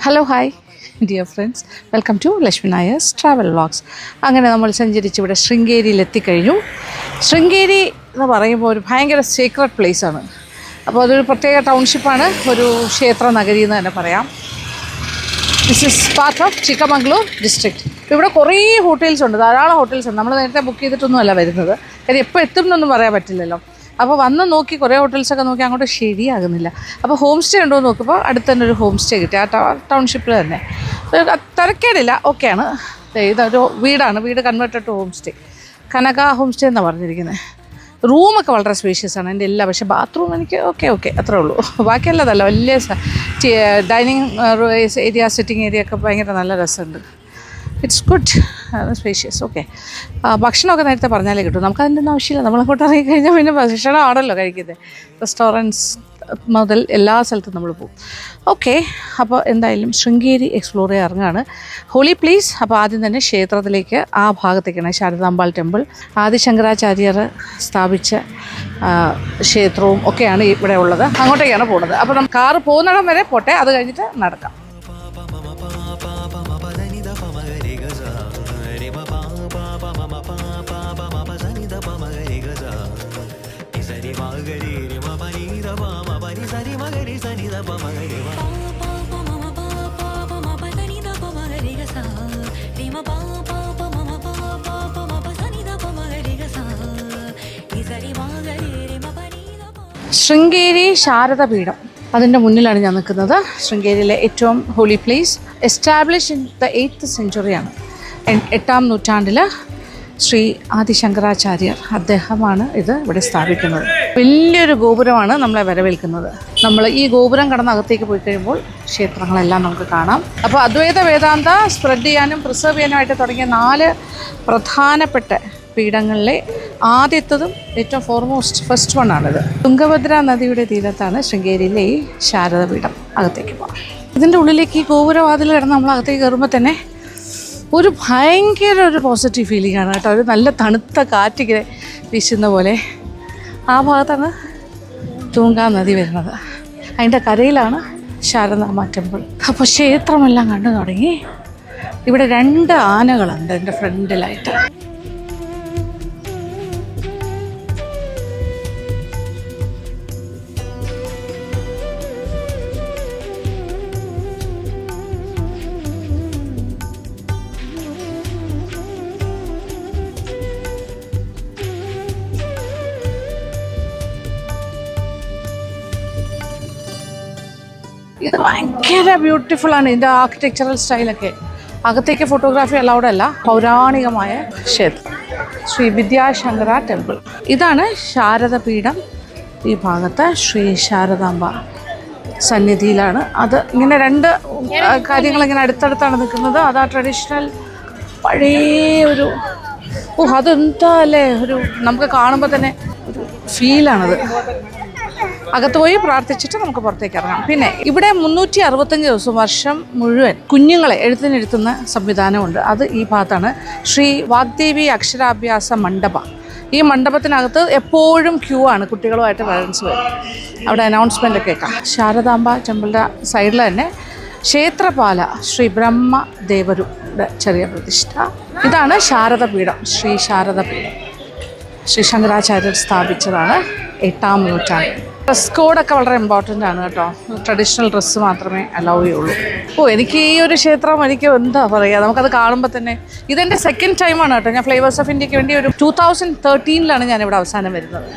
Hello hi dear friends, welcome to Lakshmi Nair's travel vlogs. അങ്ങനെ നമ്മൾ സഞ്ചരിച്ച് ഇവിടെ ശൃംഗേരിയിൽ എത്തിക്കഴിഞ്ഞു. ശൃംഗേരി എന്ന് പറയുമ്പോൾ ഒരു ഭയങ്കര സീക്രട്ട് പ്ലേസാണ്. അപ്പോൾ അതൊരു പ്രത്യേക ടൗൺഷിപ്പാണ്, ഒരു ക്ഷേത്ര നഗരി എന്ന് തന്നെ പറയാം. This is part of Chikmagalur district. ഇവിടെ കുറേ ഹോട്ടൽസ് ഉണ്ട്, ധാരാളം ഹോട്ടൽസ് ഉണ്ട്. നമ്മൾ നേരത്തെ ബുക്ക് ചെയ്തിട്ടൊന്നുമല്ല വരുന്നത്, കാര്യം എപ്പോൾ എത്തും എന്നൊന്നും പറയാൻ പറ്റില്ലല്ലോ. അപ്പോൾ വന്ന് നോക്കി കുറേ ഹോട്ടൽസൊക്കെ നോക്കി അങ്ങോട്ട് ശരിയാകുന്നില്ല. അപ്പോൾ ഹോം സ്റ്റേ ഉണ്ടോ എന്ന് നോക്കുമ്പോൾ അടുത്ത് തന്നെ ഒരു ഹോം സ്റ്റേ കിട്ടി, ആ ടൗൺഷിപ്പിൽ തന്നെ. തിരക്കേടില്ല, ഓക്കെയാണ്. ഇതൊരു വീടാണ്, വീട് converted to home stay. Kanaka home stay എന്നാണ് പറഞ്ഞിരിക്കുന്നത്. റൂമൊക്കെ വളരെ സ്പേഷ്യസ് ആണ് എൻ്റെ എല്ലാം, പക്ഷേ ബാത്റൂം എനിക്ക് ഓക്കെ അത്രേ ഉള്ളൂ. ബാക്കിയല്ലതല്ല, വലിയ ഡൈനിങ് ഏരിയ, സിറ്റിംഗ് ഏരിയ ഒക്കെ ഭയങ്കര നല്ല രസമുണ്ട്. It's good, spacious. ഓക്കെ, ഭക്ഷണമൊക്കെ നേരത്തെ പറഞ്ഞാലേ കിട്ടും, നമുക്കതിൻ്റെ ഒന്നും ആവശ്യമില്ല. നമ്മളങ്ങോട്ട് ഇറങ്ങിക്കഴിഞ്ഞാൽ പിന്നെ ഭക്ഷണമാണല്ലോ കഴിക്കുന്നത്. റെസ്റ്റോറൻറ്റ്സ് മുതൽ എല്ലാ സ്ഥലത്തും നമ്മൾ പോകും. ഓക്കെ, അപ്പോൾ എന്തായാലും ശൃംഗേരി എക്സ്പ്ലോർ ചെയ്യാൻ ഇറങ്ങുകയാണ്. Holy place. അപ്പോൾ ആദ്യം തന്നെ ക്ഷേത്രത്തിലേക്ക്, ആ ഭാഗത്തേക്കാണ് ശാരദാംബാൾ ടെമ്പിൾ. ആദിശങ്കരാചാര്യർ സ്ഥാപിച്ച ക്ഷേത്രവും ഒക്കെയാണ് ഇവിടെ ഉള്ളത്. അങ്ങോട്ടേക്കാണ് പോകുന്നത്. അപ്പോൾ നമുക്ക് കാറ് പോകുന്നിടം വരെ പോട്ടെ, അത് കഴിഞ്ഞിട്ട് നടക്കാം. ശൃംഗേരി ശാരദപീഠം, അതിൻ്റെ മുന്നിലാണ് ഞാൻ നിൽക്കുന്നത്. ശൃംഗേരിയിലെ ഏറ്റവും holy place. Establish in the 8th സെഞ്ച്വറിയാണ്. 8ാം നൂറ്റാണ്ടിൽ ശ്രീ ആദിശങ്കരാചാര്യർ അദ്ദേഹമാണ് ഇത് ഇവിടെ സ്ഥാപിക്കുന്നത്. വലിയൊരു ഗോപുരമാണ് നമ്മളെ വരവേൽക്കുന്നത്. നമ്മൾ ഈ ഗോപുരം കടന്ന് അകത്തേക്ക് പോയി കഴിയുമ്പോൾ ക്ഷേത്രങ്ങളെല്ലാം നമുക്ക് കാണാം. അപ്പോൾ അദ്വൈത വേദാന്ത സ്പ്രെഡ് ചെയ്യാനും പ്രിസർവ് ചെയ്യാനുമായിട്ട് തുടങ്ങിയ 4 പ്രധാനപ്പെട്ട പീഠങ്ങളിലെ ആദ്യത്തതും ഏറ്റവും ഫസ്റ്റ് വണ്ണാണിത്. തുംഗഭദ്ര നദിയുടെ തീരത്താണ് ശൃംഗേരിയിലെ ഈ ശാരദപീഠം. അകത്തേക്ക് പോകാം. ഇതിൻ്റെ ഉള്ളിലേക്ക് ഈ ഗോപുരവാതിൽ കിടന്ന് നമ്മൾ അകത്തേക്ക് കയറുമ്പോൾ തന്നെ ഒരു ഭയങ്കര ഒരു പോസിറ്റീവ് ഫീലിംഗ് ആണ് കേട്ടോ. ഒരു നല്ല തണുത്ത കാറ്റിങ്ങനെ വീശുന്ന പോലെ. ആ ഭാഗത്താണ് തുംഗാ നദി വരുന്നത്, അതിൻ്റെ കരയിലാണ് ശാരദാംബ ടെമ്പിൾ. അപ്പോൾ ക്ഷേത്രമെല്ലാം കണ്ടു തുടങ്ങി. ഇവിടെ 2 ആനകളുണ്ട് എൻ്റെ ഫ്രണ്ടിലായിട്ട്. ഇത് ഭയങ്കര ബ്യൂട്ടിഫുള്ളാണ്, ഇതിൻ്റെ ആർക്കിടെക്ചറൽ സ്റ്റൈലൊക്കെ. അകത്തേക്ക് ഫോട്ടോഗ്രാഫി അലൗഡ് അല്ല. പൗരാണികമായ ക്ഷേത്രം, ശ്രീ വിദ്യാശങ്കര ടെമ്പിൾ. ഇതാണ് ശാരദപീഠം. ഈ ഭാഗത്ത് ശ്രീ ശാരദാംബ സന്നിധിയിലാണ്. അത് ഇങ്ങനെ 2 കാര്യങ്ങളിങ്ങനെ അടുത്തടുത്താണ് നിൽക്കുന്നത്. അത് ആ ട്രഡീഷണൽ പഴയ ഒരു അതെന്താ അല്ലേ, ഒരു നമുക്ക് കാണുമ്പോൾ തന്നെ ഒരു ഫീലാണത്. അകത്ത് പോയി പ്രാർത്ഥിച്ചിട്ട് നമുക്ക് പുറത്തേക്ക് ഇറങ്ങാം. പിന്നെ ഇവിടെ 365 ദിവസം വർഷം മുഴുവൻ കുഞ്ഞുങ്ങളെ എഴുത്തിനിരുത്തുന്ന സംവിധാനമുണ്ട്. അത് ഈ ഭാഗത്താണ്. ശ്രീ വാഗ്ദേവി അക്ഷരാഭ്യാസ മണ്ഡപ. ഈ മണ്ഡപത്തിനകത്ത് എപ്പോഴും ക്യൂ ആണ്, കുട്ടികളുമായിട്ട് പാരൻസ് വരും. അവിടെ അനൗൺസ്മെൻ്റ് കേൾക്കാം. ശാരദാംബ ടെമ്പിളിൻ്റെ സൈഡിൽ തന്നെ ക്ഷേത്രപാല ശ്രീ ബ്രഹ്മദേവരുടെ ചെറിയ പ്രതിഷ്ഠ. ഇതാണ് ശാരദപീഠം, ശ്രീ ശാരദപീഠം. ശ്രീ ശങ്കരാചാര്യർ സ്ഥാപിച്ചതാണ് 8ാം നൂറ്റാണ്ട്. ഡ്രസ് കോഡൊക്കെ വളരെ ഇമ്പോർട്ടൻ്റ് ആണ് കേട്ടോ. ട്രഡീഷണൽ ഡ്രസ്സ് മാത്രമേ അലൗ ചെയ്യുള്ളൂ. എനിക്ക് ഈ ഒരു ക്ഷേത്രം എനിക്ക് എന്താ പറയുക, നമുക്കത് കാണുമ്പോൾ തന്നെ ഇതെൻ്റെ സെക്കൻഡ് ടൈമാണ് കേട്ടോ. ഞാൻ ഫ്ലേവേഴ്സ് ഓഫ് ഇന്ത്യക്ക് വേണ്ടി ഒരു 2013 ഞാനിവിടെ അവസാനം വരുന്നത്.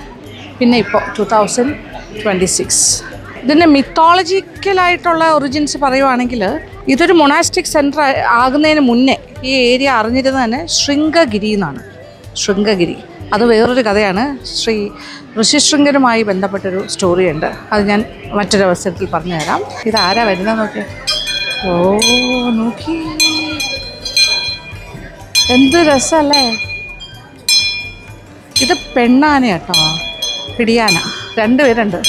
പിന്നെ ഇപ്പോൾ 2026. ഇതിൻ്റെ മിത്തോളജിക്കലായിട്ടുള്ള ഒറിജിൻസ് പറയുവാണെങ്കിൽ ഇതൊരു മൊണാസ്റ്റിക് സെൻറ്റർ ആകുന്നതിന് മുന്നേ ഈ ഏരിയ അറിഞ്ഞിരുന്നത് തന്നെ ശൃംഗഗിരി എന്നാണ്. ശൃംഗഗിരി അത് വേറൊരു കഥയാണ്. ശ്രീ ഋഷിശൃംഗരുമായി ബന്ധപ്പെട്ടൊരു സ്റ്റോറിയുണ്ട്, അത് ഞാൻ മറ്റൊരവസരത്തിൽ പറഞ്ഞു തരാം. ഇതാരാ വരുന്നത് നോക്കി. നോക്കി, എന്ത് രസമല്ലേ. ഇത് പെണ്ണാന കേട്ടോ, പിടിയാന. 2 പേരുണ്ട്,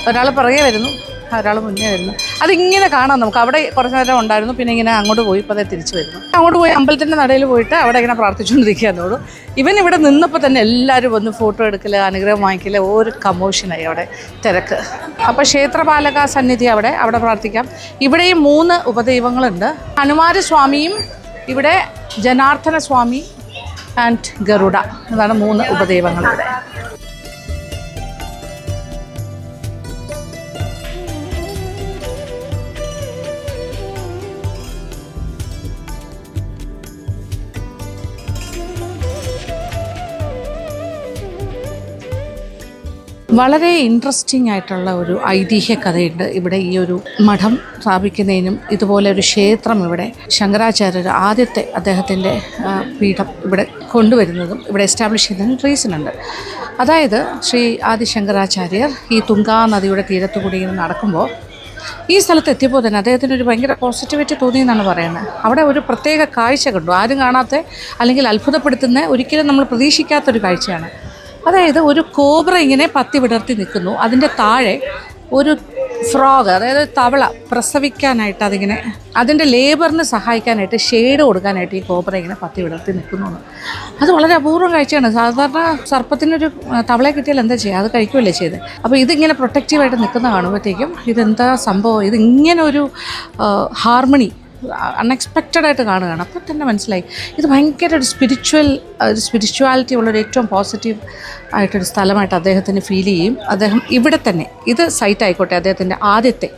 ഒരാൾ പുറകെ വരുന്നു, ഒരാൾ മുന്നേ വരുന്നു. അതിങ്ങനെ കാണാം നമുക്ക്. അവിടെ കുറച്ച് നേരം ഉണ്ടായിരുന്നു, പിന്നെ ഇങ്ങനെ അങ്ങോട്ട് പോയി ഇപ്പോൾ തിരിച്ചു വരുന്നു. അങ്ങോട്ട് പോയി അമ്പലത്തിൻ്റെ നടയിൽ പോയിട്ട് അവിടെ ഇങ്ങനെ പ്രാർത്ഥിച്ചുകൊണ്ടിരിക്കുകയെന്നുള്ളൂ. ഇവൻ ഇവിടെ നിന്നപ്പോൾ തന്നെ എല്ലാവരും വന്ന് ഫോട്ടോ എടുക്കൽ, അനുഗ്രഹം വാങ്ങിക്കൽ, ഒരു കമോഷനായി അവിടെ തിരക്ക്. അപ്പോൾ ക്ഷേത്രപാലക സന്നിധി അവിടെ പ്രാർത്ഥിക്കാം. ഇവിടെയും 3 ഉപദൈവങ്ങളുണ്ട്. ഹനുമാരസ്വാമിയും ഇവിടെ ജനാർദ്ദന സ്വാമി ആൻഡ് ഗരുഡ, അതാണ് 3 ഉപദൈവങ്ങൾ ഇവിടെ. വളരെ ഇൻട്രസ്റ്റിംഗ് ആയിട്ടുള്ള ഒരു ഐതിഹ്യ കഥയുണ്ട് ഇവിടെ. ഈ ഒരു മഠം സ്ഥാപിക്കുന്നതിനും ഇതുപോലെ ഒരു ക്ഷേത്രം ഇവിടെ ശങ്കരാചാര്യർ ആദ്യത്തെ അദ്ദേഹത്തിൻ്റെ പീഠം ഇവിടെ കൊണ്ടുവരുന്നതും ഇവിടെ എസ്റ്റാബ്ലിഷ് ചെയ്യുന്നതിനും റീസൺ ഉണ്ട്. അതായത് ശ്രീ ആദിശങ്കരാചാര്യർ ഈ തുംഗാ നദിയുടെ തീരത്തു കൂടി ഇങ്ങനെ നടക്കുമ്പോൾ ഈ സ്ഥലത്ത് എത്തിയപ്പോൾ തന്നെ അദ്ദേഹത്തിന് ഒരു ഭയങ്കര പോസിറ്റിവിറ്റി തോന്നിയെന്നാണ് പറയുന്നത്. അവിടെ ഒരു പ്രത്യേക കാഴ്ച കണ്ടു, ആരും കാണാത്ത അല്ലെങ്കിൽ അത്ഭുതപ്പെടുത്തുന്ന, ഒരിക്കലും നമ്മൾ പ്രതീക്ഷിക്കാത്തൊരു കാഴ്ചയാണ്. അതായത് ഒരു കോബ്ര ഇങ്ങനെ പത്തി വിടർത്തി നിൽക്കുന്നു, അതിൻ്റെ താഴെ ഒരു ഫ്രോഗ്, അതായത് തവള പ്രസവിക്കാനായിട്ട് അതിങ്ങനെ അതിൻ്റെ ലേബറിന് സഹായിക്കാനായിട്ട് ഷെയ്ഡ് കൊടുക്കാനായിട്ട് ഈ കോബ്ര ഇങ്ങനെ പത്തി വിടർത്തി നിൽക്കുന്നു. അത് വളരെ അപൂർവം കാഴ്ചയാണ്. സാധാരണ സർപ്പത്തിനൊരു തവളയെ കിട്ടിയാൽ എന്താ ചെയ്യുക, അത് കഴിക്കുകയല്ലേ ചെയ്ത്. അപ്പോൾ ഇതിങ്ങനെ പ്രൊട്ടക്റ്റീവായിട്ട് നിൽക്കുന്ന കാണുമ്പോഴത്തേക്കും ഇതെന്താ സംഭവം, ഇതിങ്ങനെ ഒരു ഹാർമണി അൺഎക്സ്പെക്റ്റഡ് ആയിട്ട് കാണുകയാണ്. അപ്പോൾ തന്നെ മനസ്സിലായി ഇത് ഭയങ്കര ഒരു സ്പിരിച്വാലിറ്റി ഉള്ളൊരു ഏറ്റവും പോസിറ്റീവ് ആയിട്ടൊരു സ്ഥലമായിട്ട് അദ്ദേഹത്തിന് ഫീൽ ചെയ്യും. അദ്ദേഹം ഇവിടെ തന്നെ ഇത് സൈറ്റ് ആയിക്കോട്ടെ, അദ്ദേഹത്തിൻ്റെ ആദ്യത്തെ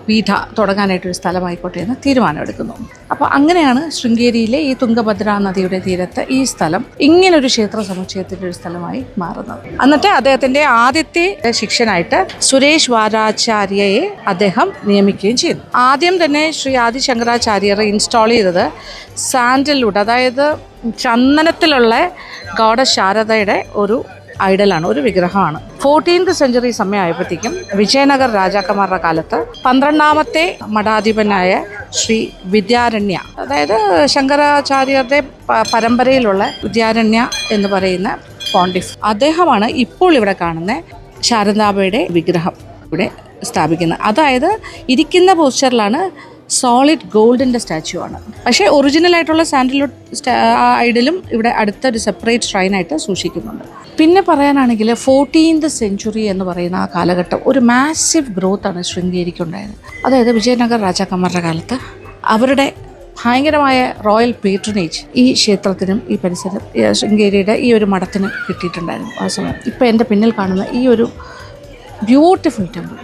പീഠ തുടങ്ങാനായിട്ടൊരു സ്ഥലമായിക്കോട്ടെ എന്ന് തീരുമാനമെടുക്കുന്നു. അപ്പോൾ അങ്ങനെയാണ് ശൃംഗേരിയിലെ ഈ തുംഗഭദ്ര നദിയുടെ തീരത്ത് ഈ സ്ഥലം ഇങ്ങനൊരു ക്ഷേത്ര സമുച്ചയത്തിൻ്റെ ഒരു സ്ഥലമായി മാറുന്നത്. എന്നിട്ട് അദ്ദേഹത്തിൻ്റെ ആദ്യത്തെ ശിഷ്യനായിട്ട് സുരേഷ് വാരാചാര്യയെ അദ്ദേഹം നിയമിക്കുകയും ചെയ്തു. ആദ്യം തന്നെ ശ്രീ ആദി ശങ്കരാചാര്യർ ഇൻസ്റ്റാൾ ചെയ്തത് സാൻഡൽവുഡ്, അതായത് ചന്ദനത്തിലുള്ള ഗോഡസ് ശാരദയുടെ ഒരു ഐഡലാണ്, ഒരു വിഗ്രഹമാണ്. 14th സെഞ്ച്വറി സമയമായപ്പോഴത്തേക്കും വിജയനഗർ രാജാക്കന്മാരുടെ കാലത്ത് 12ാമത്തെ മഠാധിപനായ ശ്രീ വിദ്യാരണ്യ, അതായത് ശങ്കരാചാര്യരുടെ പരമ്പരയിലുള്ള വിദ്യാരണ്യ എന്ന് പറയുന്ന പോണ്ടിഫ്, അദ്ദേഹമാണ് ഇപ്പോൾ ഇവിടെ കാണുന്ന ശാരദാംബയുടെ വിഗ്രഹം ഇവിടെ സ്ഥാപിക്കുന്നത്. അതായത് ഇരിക്കുന്ന പോസ്ചറിലാണ്, സോളിഡ് ഗോൾഡിൻ്റെ സ്റ്റാച്ചു ആണ്. പക്ഷേ ഒറിജിനലായിട്ടുള്ള സാൻഡൽവുഡ് ഐഡലും ഇവിടെ അടുത്തൊരു സെപ്പറേറ്റ് ഷ്രൈനായിട്ട് സൂക്ഷിക്കുന്നുണ്ട്. പിന്നെ പറയാനാണെങ്കിൽ 14th സെഞ്ച്വറി എന്ന് പറയുന്ന ആ കാലഘട്ടം ഒരു മാസീവ് ഗ്രോത്താണ് ശൃംഗേരിക്കുണ്ടായത്. അതായത് വിജയനഗർ രാജാക്കന്മാരുടെ കാലത്ത് അവരുടെ ഭയങ്കരമായ റോയൽ പേട്രണേജ് ഈ ക്ഷേത്രത്തിനും ഈ പരിസരം ശൃംഗേരിയുടെ ഈ ഒരു മഠത്തിന് കിട്ടിയിട്ടുണ്ടായിരുന്നു ആ സമയം. ഇപ്പോൾ എൻ്റെ പിന്നിൽ കാണുന്ന ഈ ഒരു ബ്യൂട്ടിഫുൾ ടെമ്പിൾ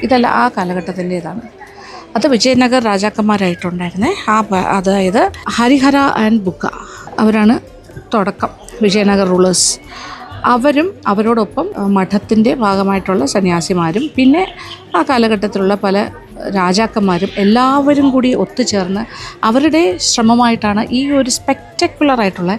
ഇതെല്ലാം ആ കാലഘട്ടത്തിൻ്റേതാണ്. അത് വിജയനഗർ രാജാക്കന്മാരായിട്ടുണ്ടായിരുന്നേ. അതായത് ഹരിഹര ആൻഡ് ബുക്ക അവരാണ് തുടക്കം, വിജയനഗർ റൂളേഴ്സ്. അവരും അവരോടൊപ്പം മഠത്തിൻ്റെ ഭാഗമായിട്ടുള്ള സന്യാസിമാരും പിന്നെ ആ കാലഘട്ടത്തിലുള്ള പല രാജാക്കന്മാരും എല്ലാവരും കൂടി ഒത്തുചേർന്ന് അവരുടെ ശ്രമമായിട്ടാണ് ഈ ഒരു സ്പെക്ടക്കുലറായിട്ടുള്ള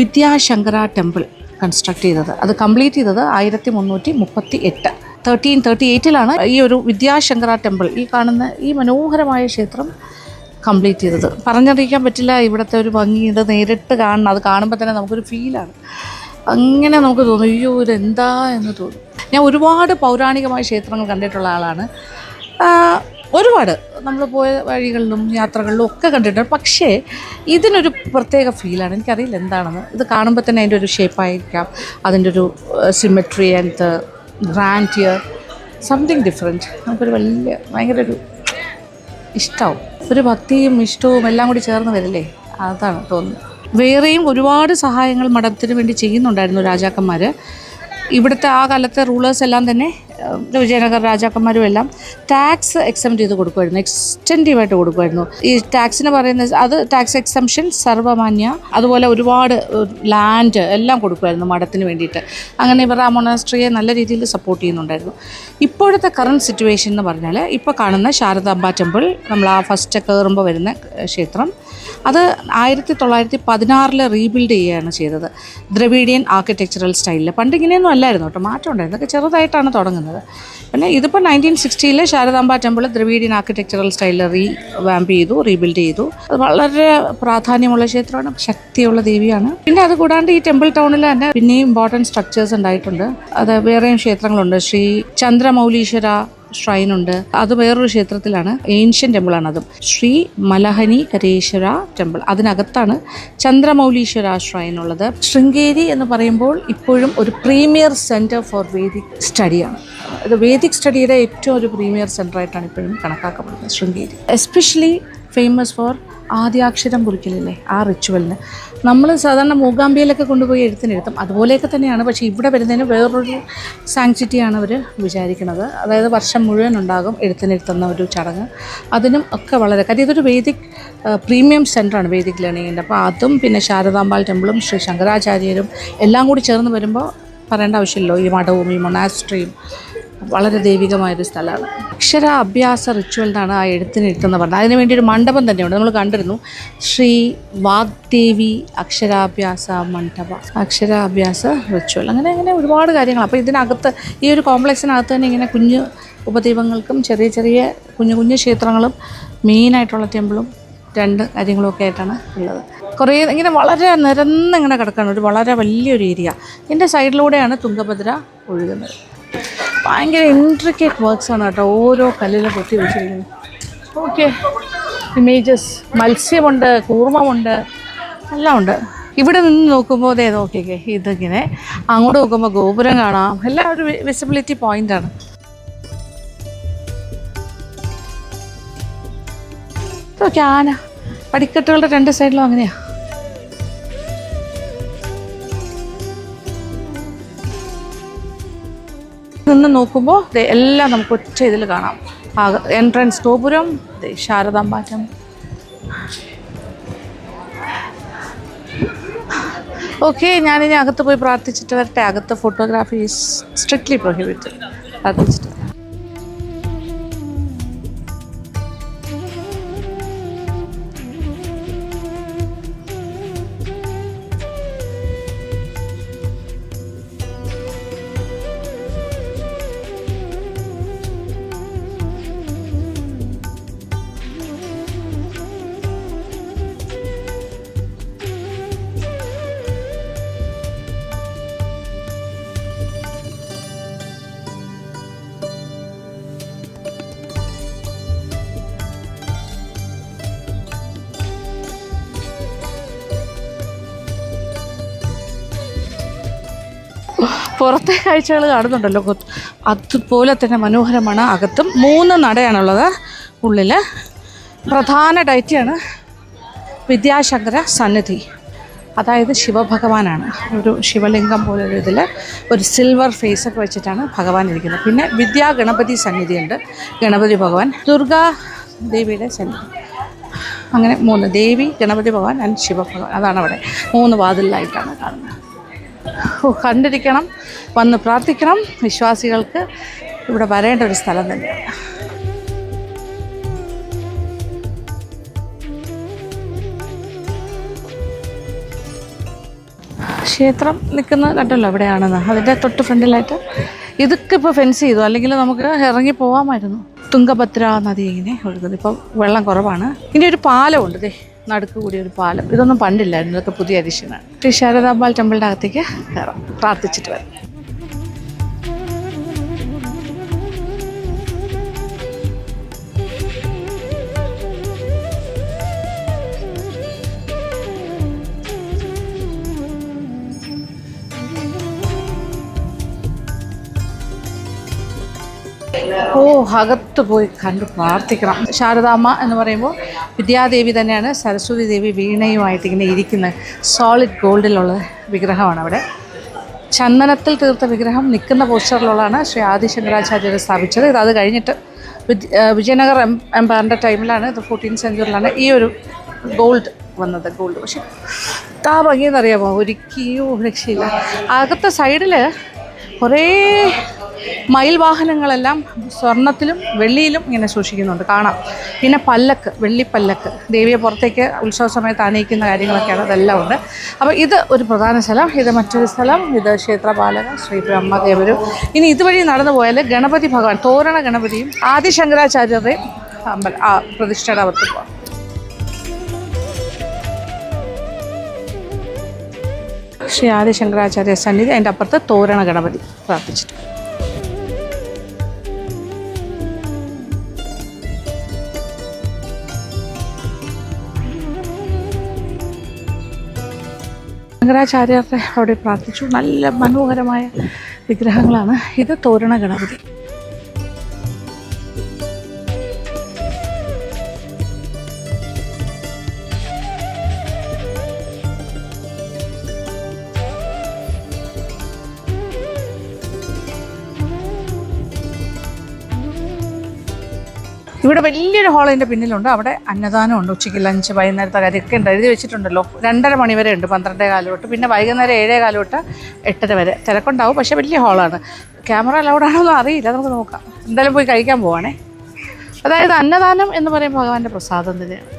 വിദ്യാശങ്കര ടെമ്പിൾ കൺസ്ട്രക്ട് ചെയ്തത്. അത് കംപ്ലീറ്റ് ചെയ്തത് 1338 1338 ഈ ഒരു വിദ്യാശങ്കര ടെമ്പിൾ, ഈ കാണുന്ന ഈ മനോഹരമായ ക്ഷേത്രം കംപ്ലീറ്റ് ചെയ്തത്. പറഞ്ഞറിയിക്കാൻ പറ്റില്ല ഇവിടുത്തെ ഒരു ഭംഗി. ഇത് നേരിട്ട് കാണണം, അത് കാണുമ്പോൾ തന്നെ നമുക്കൊരു ഫീലാണ്. അങ്ങനെ നമുക്ക് തോന്നും അയ്യോ ഇതെന്താ എന്ന് തോന്നും. ഞാൻ ഒരുപാട് പൗരാണികമായ ക്ഷേത്രങ്ങൾ കണ്ടിട്ടുള്ള ആളാണ്. ഒരുപാട് നമ്മൾ പോയ വഴികളിലും യാത്രകളിലും ഒക്കെ കണ്ടിട്ടുണ്ട്. പക്ഷേ ഇതിനൊരു പ്രത്യേക ഫീലാണ്. എനിക്കറിയില്ല എന്താണെന്ന്. ഇത് കാണുമ്പോൾ തന്നെ അതിൻ്റെ ഒരു ഷേപ്പായിരിക്കാം, അതിൻ്റെ ഒരു symmetry and grandeur, something different. നമുക്കൊരു ഭയങ്കര ഒരു ഇഷ്ടമാവും. ഒരു ഭക്തിയും ഇഷ്ടവും എല്ലാം കൂടി ചേർന്ന് വരില്ലേ, അതാണ് തോന്നുന്നത്. വേറെയും ഒരുപാട് സഹായങ്ങൾ മഠത്തിന് വേണ്ടി ചെയ്യുന്നുണ്ടായിരുന്നു രാജാക്കന്മാർ. ഇവിടുത്തെ ആ കാലത്തെ റൂളേഴ്സ് എല്ലാം തന്നെ വിജയനഗർ രാജാക്കന്മാരും എല്ലാം ടാക്സ് എക്സംപ്റ്റ് ചെയ്ത് കൊടുക്കുമായിരുന്നു, എക്സ്റ്റെൻറ്റീവായിട്ട് കൊടുക്കുമായിരുന്നു. ഈ ടാക്സിന് പറയുന്നത് അത് ടാക്സ് എക്സംഷൻ സർവമാന്യ, അതുപോലെ ഒരുപാട് ലാൻഡ് എല്ലാം കൊടുക്കുമായിരുന്നു മഠത്തിന് വേണ്ടിയിട്ട്. അങ്ങനെ ഇവർ ആ മൊണാസ്ട്രിയെ നല്ല രീതിയിൽ സപ്പോർട്ട് ചെയ്യുന്നുണ്ടായിരുന്നു. ഇപ്പോഴത്തെ കറണ്ട് സിറ്റുവേഷൻ എന്ന് പറഞ്ഞാൽ ഇപ്പോൾ കാണുന്ന ശാരദാംബ ടെമ്പിൾ, നമ്മൾ ആ ഫസ്റ്റ് കയറുമ്പോൾ വരുന്ന ക്ഷേത്രം, അത് 1916 റീബിൽഡ് ചെയ്യുകയാണ് ചെയ്തത് ദ്രവീഡിയൻ ആർക്കിടെക്ചറൽ സ്റ്റൈലിൽ. പണ്ട് ഇങ്ങനെയൊന്നും അല്ലായിരുന്നു കേട്ടോ, മാറ്റം ഉണ്ടായിരുന്നു. ഇതൊക്കെ ചെറുതായിട്ടാണ് തുടങ്ങുന്നത്. പിന്നെ ഇതിപ്പോൾ 1960 ശാരദാംബ ടെമ്പിൾ ദ്രവീഡിയൻ ആർക്കിടെക്ചറൽ സ്റ്റൈലിൽ റീബിൽഡ് ചെയ്തു. അത് വളരെ പ്രാധാന്യമുള്ള ക്ഷേത്രമാണ്, ശക്തിയുള്ള ദേവിയാണ്. പിന്നെ അത് കൂടാണ്ട് ഈ ടെമ്പിൾ ടൗണിൽ തന്നെ പിന്നെയും ഇമ്പോർട്ടൻറ്റ് സ്ട്രക്ചേഴ്സ് ഉണ്ടായിട്ടുണ്ട്. അത് വേറെയും ക്ഷേത്രങ്ങളുണ്ട്. ശ്രീ ചന്ദ്രമൗലീശ്വര ഷ്രൈൻ ഉണ്ട്. അത് വേറൊരു ക്ഷേത്രത്തിലാണ്, ഏൻഷ്യൻ ടെമ്പിളാണ് അതും. ശ്രീ മലഹനി കരേശ്വര ടെമ്പിൾ, അതിനകത്താണ് ചന്ദ്രമൗലീശ്വര ഷ്രൈൻ ഉള്ളത്. ശൃംഗേരി എന്ന് പറയുമ്പോൾ ഇപ്പോഴും ഒരു പ്രീമിയർ സെൻറ്റർ ഫോർ വേദിക് സ്റ്റഡിയാണ്. ഇത് വേദിക് സ്റ്റഡിയുടെ ഏറ്റവും ഒരു പ്രീമിയർ സെൻ്ററായിട്ടാണ് ഇപ്പോഴും കണക്കാക്കപ്പെടുന്നത് ശൃംഗേരി. എസ്പെഷ്യലി ഫേമസ് ഫോർ ആദ്യാക്ഷരം കുറിക്കലില്ലേ, ആ റിച്വലിന്. നമ്മൾ സാധാരണ മൂകാംബിയയിലൊക്കെ കൊണ്ടുപോയി എഴുത്തിനെഴുത്തും അതുപോലെയൊക്കെ തന്നെയാണ്. പക്ഷേ ഇവിടെ വരുന്നതിന് വേറൊരു സാങ്ക്ടിറ്റിയാണ് അവർ വിചാരിക്കുന്നത്. അതായത് വർഷം മുഴുവൻ ഉണ്ടാകും എഴുത്തിനെഴുത്തുന്ന ഒരു ചടങ്ങ്. അതിനും ഒക്കെ വളരെ കാര്യം ഇതൊരു വേദിക് പ്രീമിയം സെൻ്ററാണ് വേദിക് ലേണിങ്ങിൻ്റെ. അപ്പോൾ അതും പിന്നെ ശാരദാംബാൾ ടെമ്പിളും ശ്രീ ശങ്കരാചാര്യരും എല്ലാം കൂടി ചേർന്ന് വരുമ്പോൾ പറയേണ്ട ആവശ്യമില്ലല്ലോ. ഈ മഠവും ഈ മൊണാസ്ട്രിയും വളരെ ദൈവികമായൊരു സ്ഥലമാണ്. അക്ഷര അഭ്യാസ റിച്വൽ എന്നാണ് ആ എഴുത്തിനെഴുത്തെന്ന് പറഞ്ഞത്. അതിന് വേണ്ടി ഒരു മണ്ഡപം തന്നെയുണ്ട്, നമ്മൾ കണ്ടിരുന്നു. ശ്രീ വാഗ്ദേവി അക്ഷരാഭ്യാസ മണ്ഡപ, അക്ഷരാഭ്യാസ റിച്വൽ, അങ്ങനെ ഒരുപാട് കാര്യങ്ങൾ. അപ്പോൾ ഇതിനകത്ത് ഈ ഒരു കോംപ്ലക്സിനകത്ത് തന്നെ ഇങ്ങനെ കുഞ്ഞു ഉപദീപങ്ങൾക്കും ചെറിയ ചെറിയ കുഞ്ഞു ക്ഷേത്രങ്ങളും മെയിനായിട്ടുള്ള ടെമ്പിളും 2 കാര്യങ്ങളൊക്കെ ആയിട്ടാണ് ഉള്ളത്. കുറേ ഇങ്ങനെ വളരെ നിരന്നിങ്ങനെ കിടക്കുകയാണ്, ഒരു വളരെ വലിയൊരു ഏരിയ. ഇതിൻ്റെ സൈഡിലൂടെയാണ് തുംഗഭദ്ര ഒഴുകുന്നത്. ഭയങ്കര ഇൻട്രിക്കേറ്റ് വർക്ക്സാണ് കേട്ടോ, ഓരോ കല്ലിലും കൊത്തി വെച്ചിരിക്കുന്നത്. ഓക്കെ, ഇമേജസ്, മത്സ്യമുണ്ട്, കൂർമ്മമുണ്ട്, എല്ലാം ഉണ്ട്. ഇവിടെ നിന്ന് നോക്കുമ്പോൾ അതേ നോക്കിക്കേ, ഇതിങ്ങനെ അങ്ങോട്ട് നോക്കുമ്പോൾ ഗോപുരം കാണാം. എല്ലാം ഒരു വിസിബിലിറ്റി പോയിൻ്റാണ്. ഓക്കെ, ആന പടിക്കെട്ടുകളുടെ 2 സൈഡിലും അങ്ങനെയാണ്. നിന്ന് നോക്കുമ്പോൾ എല്ലാം നമുക്ക് ഒറ്റ ഇതിൽ കാണാം. എൻട്രൻസ് ഗോപുരം, ശാരദാംബ ടെമ്പിൾ. ഓക്കെ, ഞാനിനി അകത്ത് പോയി പ്രാർത്ഥിച്ചിട്ട് വരട്ടെ. അകത്ത് ഫോട്ടോഗ്രാഫി ഈസ് സ്ട്രിക്ട്ലി പ്രൊഹിബിറ്റഡ്. പ്രാർത്ഥിച്ചിട്ട് പുറത്തെ കാഴ്ചകൾ കാണുന്നുണ്ടല്ലോ, അതുപോലെ തന്നെ മനോഹരമാണ്. അകത്തും 3 നടയാണുള്ളത്. ഉള്ളിൽ പ്രധാന ഡയറ്റിയാണ് വിദ്യാശങ്കര സന്നിധി, അതായത് ശിവഭഗവാനാണ്. ഒരു ശിവലിംഗം പോലൊരു ഇതിൽ ഒരു സിൽവർ ഫേസൊക്കെ വെച്ചിട്ടാണ് ഭഗവാൻ ഇരിക്കുന്നത്. പിന്നെ വിദ്യാ ഗണപതി സന്നിധിയുണ്ട്, ഗണപതി ഭഗവാൻ, ദുർഗാ ദേവിയുടെ സന്നിധി. അങ്ങനെ 3 ദേവി, ഗണപതി ഭഗവാൻ ആൻഡ് ശിവഭഗവാൻ. അതാണ് അവിടെ 3 വാതിലിലായിട്ടാണ് കാണുന്നത്. കണ്ടിരിക്കണം, വന്ന് പ്രാർത്ഥിക്കണം. വിശ്വാസികൾക്ക് ഇവിടെ വരേണ്ട ഒരു സ്ഥലം തന്നെയാണ്. ക്ഷേത്രം നിൽക്കുന്നത് കണ്ടല്ലോ എവിടെയാണെന്ന്, അതിൻ്റെ തൊട്ട് ഫ്രണ്ടിലായിട്ട്. ഇതൊക്കെ ഇപ്പോൾ ഫെൻസ് ചെയ്തു, അല്ലെങ്കിൽ നമുക്ക് ഇറങ്ങി പോകാമായിരുന്നു. തുംഗഭദ്ര നദി ഇങ്ങനെ ഒഴുകുന്നത്. ഇപ്പം വെള്ളം കുറവാണ്. ഇനി ഒരു പാലമുണ്ട്, ദേ നടുക്ക് കൂടി ഒരു പാലം. ഇതൊന്നും പണ്ടില്ലായിരുന്നു, ഇതൊക്കെ പുതിയ അഡീഷനാണ്. ശ്രീ ശാരദാംബാൾ ടെമ്പിളിൻ്റെ അകത്തേക്ക് കയറാം, പ്രാർത്ഥിച്ചിട്ട് വരാം. അകത്ത് പോയി കണ്ട് പ്രാർത്ഥിക്കണം. ശാരദാമ്മ എന്ന് പറയുമ്പോൾ വിദ്യാദേവി തന്നെയാണ്. സരസ്വതി ദേവി വീണയുമായിട്ട് ഇങ്ങനെ ഇരിക്കുന്ന സോളിഡ് ഗോൾഡിലുള്ള വിഗ്രഹമാണ് അവിടെ. ചന്ദനത്തിൽ തീർത്ത വിഗ്രഹം നിൽക്കുന്ന പോസ്റ്ററിലുള്ളതാണ് ശ്രീ ആദിശങ്കരാചാര്യർ സ്ഥാപിച്ചത്. അത് കഴിഞ്ഞിട്ട് വിജയനഗർ എംപയറിൻ്റെ ടൈമിലാണ്, ഇത് 14th സെഞ്ച്വറിയിലാണ് ഈ ഒരു ഗോൾഡ് വന്നത്. ഗോൾഡ് പക്ഷേ ഭംഗിയെന്നറിയാമോ, ഒരിക്കലും രക്ഷയില്ല. അകത്തെ സൈഡിൽ കുറേ മയിൽ വാഹനങ്ങളെല്ലാം സ്വർണത്തിലും വെള്ളിയിലും ഇങ്ങനെ സൂക്ഷിക്കുന്നുണ്ട്, കാണാം. പിന്നെ പല്ലക്ക്, വെള്ളിപ്പല്ലക്ക്, ദേവിയെ പുറത്തേക്ക് ഉത്സവ സമയത്ത് ആനയിക്കുന്ന കാര്യങ്ങളൊക്കെയാണ്, അതെല്ലാം ഉണ്ട്. അപ്പോൾ ഇത് ഒരു പ്രധാന സ്ഥലം. ഇത് മറ്റൊരു സ്ഥലം, ഇത് ക്ഷേത്രപാലക ശ്രീ ബ്രഹ്മദേവരും. ഇനി ഇതുവഴി നടന്നു പോയാൽ ഗണപതി ഭഗവാൻ, തോരണ ഗണപതിയും ആദിശങ്കരാചാര്യരുടെയും പ്രതിഷ്ഠയുടെ അകത്ത് പോകാം. ശ്രീ ആദിശങ്കരാചാര്യ സന്നിധി, അതിൻ്റെ അപ്പുറത്ത് തോരണ ഗണപതി പ്രാർത്ഥിച്ചിട്ട്. ശങ്കരാചാര്യരുടെ അവിടെ പ്രാർത്ഥിച്ചു. നല്ല മനോഹരമായ വിഗ്രഹങ്ങളാണ്. ഇത് തോരണ ഗണപതി. ഇവിടെ വലിയൊരു ഹാൾ അതിൻ്റെ പിന്നിലുണ്ട്. അവിടെ അന്നദാനമുണ്ട്. ഉച്ചയ്ക്ക് ലഞ്ച്, വൈകുന്നേരത്തെ കാര്യമൊക്കെ ഉണ്ട്, എഴുതി വെച്ചിട്ടുണ്ടല്ലോ. 2:30 മണി വരെ ഉണ്ട്, 12:15 തൊട്ട്. പിന്നെ വൈകുന്നേരം 7:15 തൊട്ട് 8:30 വരെ. തിരക്കുണ്ടാവും, പക്ഷേ വലിയ ഹാളാണ്. ക്യാമറ അലൗഡാണോന്നും അറിയില്ല, നമുക്ക് നോക്കാം. എന്തായാലും പോയി കഴിക്കാൻ പോവാണേ. അതായത് അന്നദാനം എന്ന് പറയുമ്പോൾ ഭഗവാന്റെ പ്രസാദം തന്നെയാണ്.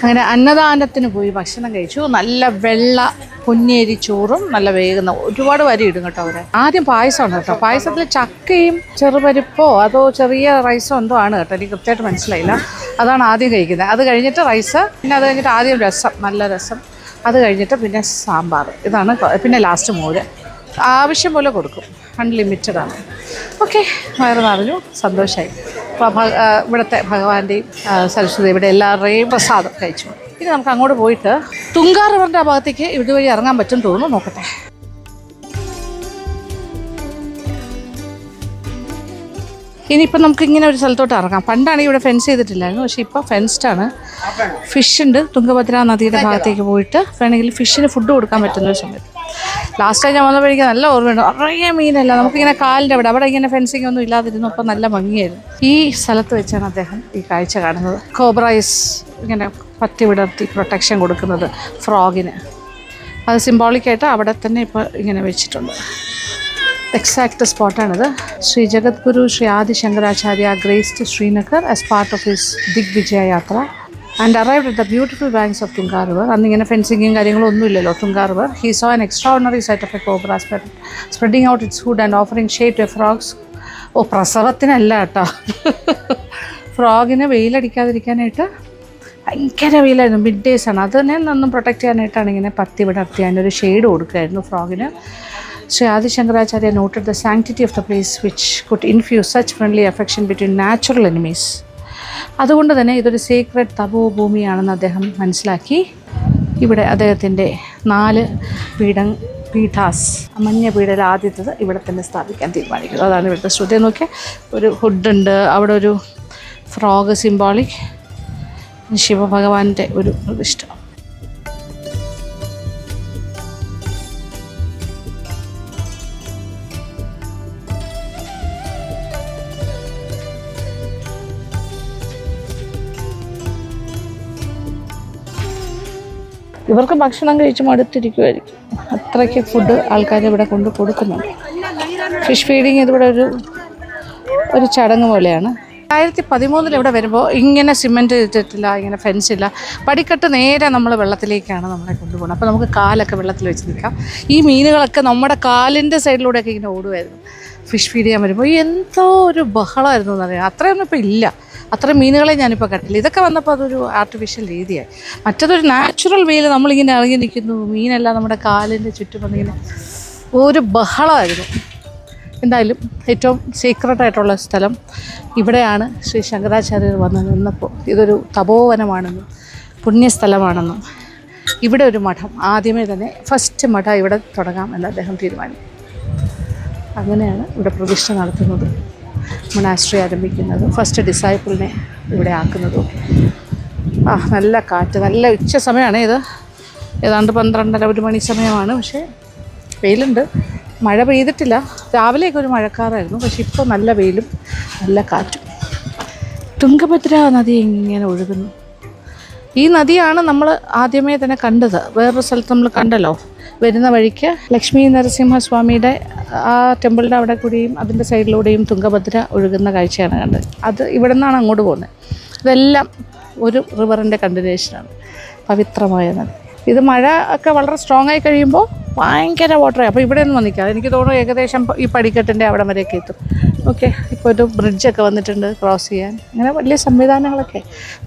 അങ്ങനെ അന്നദാനത്തിന് പോയി ഭക്ഷണം കഴിച്ചു. നല്ല വെള്ള പൊന്നിയരി ചോറും നല്ല വേകുന്ന, ഒരുപാട് വരി ഇടും കേട്ടോ അവർ. ആദ്യം പായസമാണ് കേട്ടോ. പായസത്തിൽ ചക്കയും ചെറുപരിപ്പോ അതോ ചെറിയ റൈസോ എന്തോ ആണ് കേട്ടോ, എനിക്ക് കൃത്യമായിട്ട് മനസ്സിലായില്ല. അതാണ് ആദ്യം കഴിക്കുന്നത്. അത് കഴിഞ്ഞിട്ട് റൈസ്, പിന്നെ അത് കഴിഞ്ഞിട്ട് ആദ്യം രസം, നല്ല രസം. അത് കഴിഞ്ഞിട്ട് പിന്നെ സാമ്പാർ, ഇതാണ്. പിന്നെ ലാസ്റ്റ് മോര്. ആവശ്യം പോലെ കൊടുക്കും, അൺലിമിറ്റഡാണ്. ഓക്കെ, വയറ് നിറഞ്ഞു, സന്തോഷമായി. അപ്പോൾ ഇവിടുത്തെ ഭഗവാന്റെയും സരസ്വതി ഇവിടെ എല്ലാവരുടെയും പ്രസാദം കഴിച്ചു. ഇനി നമുക്ക് അങ്ങോട്ട് പോയിട്ട് തുങ്കാ റിവറിൻ്റെ ആ ഭാഗത്തേക്ക് ഇതുവഴി ഇറങ്ങാൻ പറ്റും തോന്നുന്നു, നോക്കട്ടെ. ഇനിയിപ്പം നമുക്ക് ഇങ്ങനെ ഒരു സ്ഥലത്തോട്ട് ഇറങ്ങാം. പണ്ടാണെങ്കിൽ ഇവിടെ ഫെൻസ് ചെയ്തിട്ടില്ലായിരുന്നു, പക്ഷേ ഇപ്പോൾ ഫെൻസ്ഡാണ്. ഫിഷ് ഉണ്ട്. തുംഗഭദ്ര നദിയുടെ ഭാഗത്തേക്ക് പോയിട്ട് വേണമെങ്കിൽ ഫിഷിന് ഫുഡ് കൊടുക്കാൻ പറ്റുന്ന ഒരു സമയത്ത്. ലാസ്റ്റ് ടൈം ഞാൻ വന്നപ്പോഴേക്കും നല്ല ഓർമ്മയുണ്ട്. നിറയെ മീനല്ല, നമുക്കിങ്ങനെ കാലിൻ്റെ അവിടെ ഇങ്ങനെ ഫെൻസിങ് ഒന്നും ഇല്ലാതിരുന്നു. അപ്പോൾ നല്ല ഭംഗിയായിരുന്നു. ഈ സ്ഥലത്ത് വെച്ചാണ് അദ്ദേഹം ഈ കാഴ്ച കാണുന്നത്. കോബ്രൈസ് ഇങ്ങനെ പറ്റി വിടർത്തി പ്രൊട്ടക്ഷൻ കൊടുക്കുന്നത് ഫ്രോഗിന്. അത് സിംബോളിക്കായിട്ട് അവിടെ തന്നെ ഇപ്പോൾ ഇങ്ങനെ വെച്ചിട്ടുണ്ട്. Exact സ്പോട്ടാണിത്. Shri Jagadguru Shri Adi Shankaracharya graced Srinagar as part of his Digvijaya Yatra and arrived at the beautiful banks of Tunga River. അന്നിങ്ങനെ ഫെൻസിങ്ങും കാര്യങ്ങളും ഒന്നുമില്ലല്ലോ Tunga River. He saw an extraordinary sight of a cobra spreading out its hood and offering shade to a frogs. ഓ, പ്രസവത്തിനല്ല കേട്ടോ, ഫ്രോഗിന് വെയിലടിക്കാതിരിക്കാനായിട്ട്. ഭയങ്കര വെയിലായിരുന്നു, mid days ആണ്. അത് തന്നെ ഒന്നും protect ചെയ്യാനായിട്ടാണ് ഇങ്ങനെ പത്തി വിടർത്തി അതിനൊരു ഷെയ്ഡ് കൊടുക്കുമായിരുന്നു ഫ്രോഗിന്. Sri Adi Shankaracharya noted the sanctity of the place which could infuse such friendly affection between natural enemies. അതുകൊണ്ട് തന്നെ ഇതൊരു സീക്രട്ട് തപോഭൂമിയാണെന്ന് അദ്ദേഹം മനസ്സിലാക്കി. ഇവിടെ അദ്ദേഹത്തിൻ്റെ 4 പീഠാസ്, മഞ്ഞ പീഠയിൽ ആദ്യത്തത് ഇവിടെ തന്നെ സ്ഥാപിക്കാൻ തീരുമാനിക്കുന്നത്. അതാണ് ഇവിടുത്തെ ശ്രുതി. നോക്കിയ ഒരു ഹുഡുണ്ട്, അവിടെ ഒരു ഫ്രോഗ് സിംബോളിക്, ശിവഭഗവാന്റെ ഒരു പ്രതിഷ്ഠ. ഇവർക്ക് ഭക്ഷണം കഴിച്ച് മടുത്തിരിക്കുമായിരിക്കും, അത്രയ്ക്ക് ഫുഡ് ആൾക്കാർ ഇവിടെ കൊണ്ട് കൊടുക്കുന്നുണ്ട്. ഫിഷ് ഫീഡിങ് ഇതിവിടെ ഒരു ചടങ്ങ് പോലെയാണ്. 2013 ഇവിടെ വരുമ്പോൾ ഇങ്ങനെ സിമെൻറ്റ് ചെയ്തിട്ടില്ല, ഇങ്ങനെ ഫെൻസ് ഇല്ല. പടിക്കെട്ട് നേരെ നമ്മൾ വെള്ളത്തിലേക്കാണ് നമ്മളെ കൊണ്ടുപോകുന്നത്. അപ്പോൾ നമുക്ക് കാലൊക്കെ വെള്ളത്തിൽ വെച്ച് നിൽക്കാം. ഈ മീനുകളൊക്കെ നമ്മുടെ കാലിൻ്റെ സൈഡിലൂടെയൊക്കെ ഇങ്ങനെ ഓടുമായിരുന്നു ഫിഷ് ഫീഡ് ചെയ്യാൻ വരുമ്പോൾ. എന്തോ ഒരു ബഹളമായിരുന്നു എന്നറിയാം. അത്രയൊന്നും ഇപ്പോൾ ഇല്ല, അത്ര മീനുകളെ ഞാനിപ്പോൾ കണ്ടില്ല. ഇതൊക്കെ വന്നപ്പോൾ അതൊരു ആർട്ടിഫിഷ്യൽ രീതിയായി. മറ്റതൊരു നാച്ചുറൽ വേയിൽ നമ്മളിങ്ങനെ ഇറങ്ങി നിൽക്കുന്നു, മീനെല്ലാം നമ്മുടെ കാലിൻ്റെ ചുറ്റും വന്നിങ്ങനെ ഒരു ബഹളമായിരുന്നു. എന്തായാലും ഏറ്റവും സീക്രട്ടായിട്ടുള്ള സ്ഥലം ഇവിടെയാണ്. ശ്രീ ശങ്കരാചാര്യർ വന്ന് നിന്നപ്പോൾ ഇതൊരു തപോവനമാണെന്നും പുണ്യസ്ഥലമാണെന്നും ഇവിടെ ഒരു മഠം, ആദ്യമേ തന്നെ ഫസ്റ്റ് മഠം ഇവിടെ തുടങ്ങാം എന്ന് അദ്ദേഹം തീരുമാനിച്ചു. അങ്ങനെയാണ് ഇവിടെ പ്രതിഷ്ഠ നടത്തുന്നത്, മൊണാസ്ട്രി ആരംഭിക്കുന്നത്, ഫസ്റ്റ് ഡിസൈപ്പിളിനെ ഇവിടെ ആക്കുന്നതും. നല്ല കാറ്റ്, നല്ല ഉച്ച സമയമാണ് ഇത്. ഏതാണ്ട് 12:30-1 മണി സമയമാണ്. പക്ഷേ വെയിലുണ്ട്, മഴ പെയ്തിട്ടില്ല. രാവിലെയൊക്കെ ഒരു മഴക്കാറായിരുന്നു, പക്ഷെ ഇപ്പോൾ നല്ല വെയിലും നല്ല കാറ്റും. തുംഗഭദ്ര നദി ഇങ്ങനെ ഒഴുകുന്നു. ഈ നദിയാണ് നമ്മൾ ആദ്യമേ തന്നെ കണ്ടത്. വേറൊരു സ്ഥലത്ത് നമ്മൾ കണ്ടല്ലോ, വരുന്ന വഴിക്ക് ലക്ഷ്മി നരസിംഹസ്വാമിയുടെ ആ ടെമ്പിളിൻ്റെ അവിടെ കൂടിയും അതിൻ്റെ സൈഡിലൂടെയും തുംഗഭദ്ര ഒഴുകുന്ന കാഴ്ചയാണ് കണ്ടത്. അത് ഇവിടെ നിന്നാണ് അങ്ങോട്ട് പോകുന്നത്. ഇതെല്ലാം ഒരു റിവറിൻ്റെ കണ്ടിന്യൂഷനാണ്, പവിത്രമായ നദി. ഇത് മഴ ഒക്കെ വളരെ സ്ട്രോങ് ആയി കഴിയുമ്പോൾ ഭയങ്കര വാട്ടറായി. അപ്പോൾ ഇവിടെ ഒന്നും വന്നിക്കാം. എനിക്ക് തോന്നുന്നു ഏകദേശം ഈ പടിക്കെട്ടിൻ്റെ അവിടെ വരെയൊക്കെ എത്തും. ഓക്കെ. ഇപ്പോൾ ഒരു ബ്രിഡ്ജൊക്കെ വന്നിട്ടുണ്ട് ക്രോസ് ചെയ്യാൻ. അങ്ങനെ വലിയ സംവിധാനങ്ങളൊക്കെ.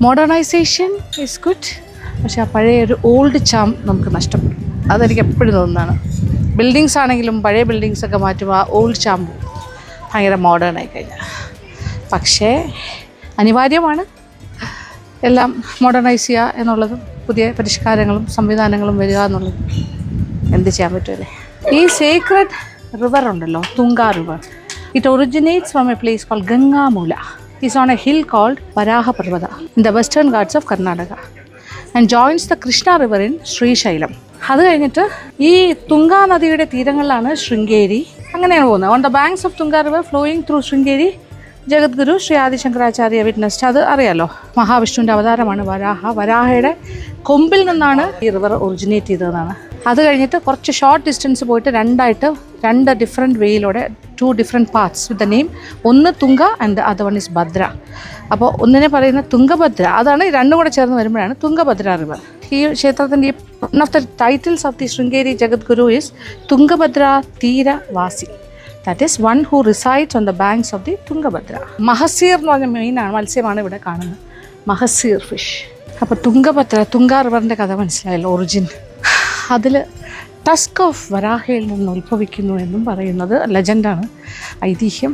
Modernisation is good. പക്ഷേ ആ പഴയ ഒരു ഓൾഡ് ചാം നമുക്ക് നഷ്ടപ്പെടും. അതെനിക്ക് എപ്പോഴും തോന്നുന്നതാണ്. ബിൽഡിങ്സ് ആണെങ്കിലും പഴയ ബിൽഡിങ്സൊക്കെ മാറ്റുമ്പോൾ ആ ഓൾഡ് ചാം ഭയങ്കര മോഡേൺ ആയി കഴിഞ്ഞാൽ. പക്ഷേ അനിവാര്യമാണ് എല്ലാം മോഡേണൈസ് ചെയ്യുക എന്നുള്ളതും പുതിയ പരിഷ്കാരങ്ങളും സംവിധാനങ്ങളും വരിക എന്നുള്ളതും. എന്ത് ചെയ്യാൻ പറ്റുമല്ലേ. ഈ സേക്രഡ് റിവർ ഉണ്ടല്ലോ, Tunga river, it originates from a place called Gangamoola. Is on a hill called Varaha Parvatha in the western ghats of Karnataka and joins the Krishna river in Srisailam. അത് കഴിഞ്ഞിട്ട് ഈ തുങ്ക നദിയുടെ തീരങ്ങളിലാണ് ശൃംഗേരി. അങ്ങനെയാണ് പോകുന്നത്. On the banks of Tunga river flowing through Sringeri Jagadguru Shri Adi Shankaracharya witnessed. അത് അറിയാലോ, മഹാവിഷ്ണുവിൻ്റെ അവതാരമാണ് വരാഹ. വരാഹയുടെ കൊമ്പിൽ നിന്നാണ് ഈ റിവർ ഒറിജിനേറ്റ് ചെയ്തതെന്നാണ്. അത് കഴിഞ്ഞിട്ട് കുറച്ച് ഷോർട്ട് ഡിസ്റ്റൻസ് പോയിട്ട് രണ്ട് ഡിഫറെൻറ്റ് വേയിലൂടെ 2 different paths with the name. ഒന്ന് Tunga and other one is Bhadra. അപ്പോൾ ഒന്നിനെ പറയുന്ന തുങ്കഭദ്ര, അതാണ് രണ്ടും കൂടെ ചേർന്ന് വരുമ്പോഴാണ് തുങ്കഭദ്ര റിവർ. ഈ ക്ഷേത്രത്തിൻ്റെ one of the titles of the Sringeri Jagadguru is Tungabhadra തീരവാസി. That is one who resides on the banks of the Tungabhadra. Mahseer എന്ന് പറഞ്ഞ മെയിനാണ് മത്സ്യമാണ് ഇവിടെ കാണുന്നത്, മഹസീർ ഫിഷ്. അപ്പോൾ തുങ്കഭദ്ര, തുങ്ക റിവറിൻ്റെ കഥ മനസ്സിലായല്ലോ, ഒറിജിൻ. അതിൽ ടസ്ക് ഓഫ് വരാഹയിൽ നിന്ന് ഉത്ഭവിക്കുന്നു എന്നും പറയുന്നത് ലെജൻഡാണ്, ഐതിഹ്യം.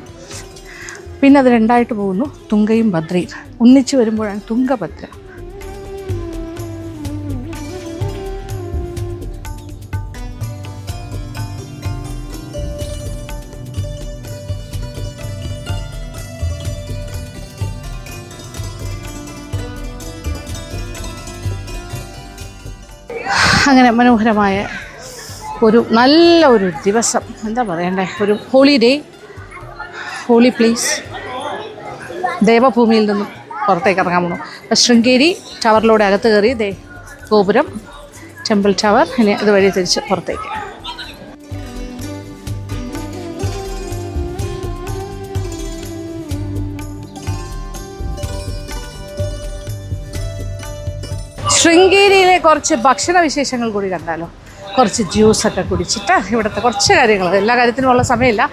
പിന്നെ അത് രണ്ടായിട്ട് പോകുന്നു, തുങ്കയും ഭദ്രയും ഒന്നിച്ച് വരുമ്പോഴാണ് തുങ്കഭദ്ര. അങ്ങനെ മനോഹരമായ നല്ല ഒരു ദിവസം, എന്താ പറയണ്ടേ, ഒരു ഹോളിഡേ, ഹോളി പ്ലേസ്. ദേവഭൂമിയിൽ നിന്നും പുറത്തേക്ക് ഇറങ്ങാൻ പോകണം. അപ്പോൾ ശൃംഗേരി ടവറിലൂടെ അകത്ത് കയറി ഗോപുരം, ടെമ്പിൾ ടവർ, ഇനി ഇതുവഴി തിരിച്ച് പുറത്തേക്ക്. ശൃംഗേരിയിലെ കുറച്ച് ഭക്ഷണ വിശേഷങ്ങൾ കൂടി കണ്ടാലോ. കുറച്ച് ജ്യൂസൊക്കെ കുടിച്ചിട്ട് ഇവിടുത്തെ കുറച്ച് കാര്യങ്ങൾ, എല്ലാ കാര്യത്തിനുമുള്ള സമയമില്ല,